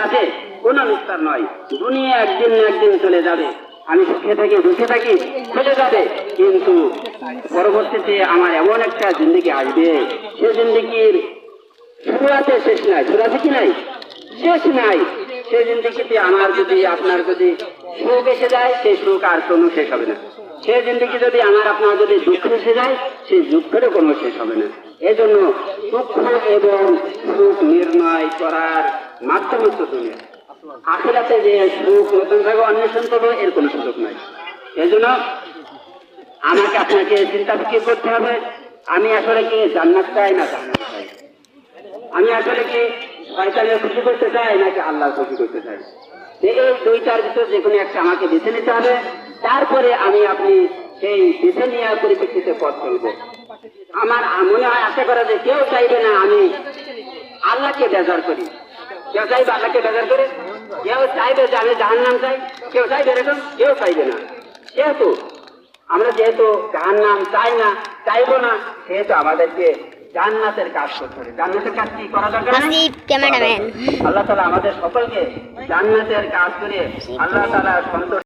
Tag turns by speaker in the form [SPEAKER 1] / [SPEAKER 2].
[SPEAKER 1] আছে, কোনো বিস্তার নয়। দুনিয়া একদিন না একদিন চলে যাবে, আমি সুখে থাকি দুঃখে থাকি চলে যাবে, কিন্তু পরবর্তীতে আমার এমন একটা জিন্দেগি আসবে, সে জিন্দেগির শুরু আছে শেষ নাই, শুরু আছে কি নাই, শেষ নাই। সে জিন্দেগিতে আমার যদি আপনার যদি সুখ এসে যায়, সেই সুখ আর কোনো শেষ হবে না। সে জিন্দেগি যদি আমার আপনার যদি দুঃখ এসে যায়, সেই দুঃখেরও কোনো শেষ হবে না। এজন্য দুঃখ এবং সুখ নির্ণয় করার মাধ্যম হচ্ছে দুনিয়া। আখিরাতে যে সুখ নতুন ভাবে অন্বেষণ করবো, এর কোনো সুযোগ নাই। এজন্য আমাকে আপনাকে চিন্তা ফিকির করতে হবে, আমি আসলে কি জান্নাত চাই না জান্নাত চাই, আমি আসলে কি শয়তানের খুশি করতে চাই নাকি আল্লাহর খুশি করতে চাই। এই দুইটার ভিতর যে কোনো একটা আমাকে বেছে নিতে হবে, তারপরে আমি আপনি সেই বেছে নেওয়ার পরিপ্রেক্ষিতে পথ চলবো। আমার মনে হয় আশা করা যে কেউ চাইবে না আমি আল্লাহকে বেজার করি, কেউ চাইবে আল্লাহকে বেজার করে, কেউ চাইবে যে আমি জাহান্নাম চাই, কেউ চাইবে এরকম, কেউ চাইবে না। সেহেতু আমরা যেহেতু জাহান্নাম চাই না, চাইবো না, সেহেতু আমাদেরকে জান্নাতের কাজ করতে হবে। জান্নাতের কাজ কি করা দরকার?
[SPEAKER 2] ক্যামেরাম্যান
[SPEAKER 1] আল্লাহ তাআলা আমাদের সকলকে জান্নাতের কাজ করে আল্লাহ তাআলা সন্তোষ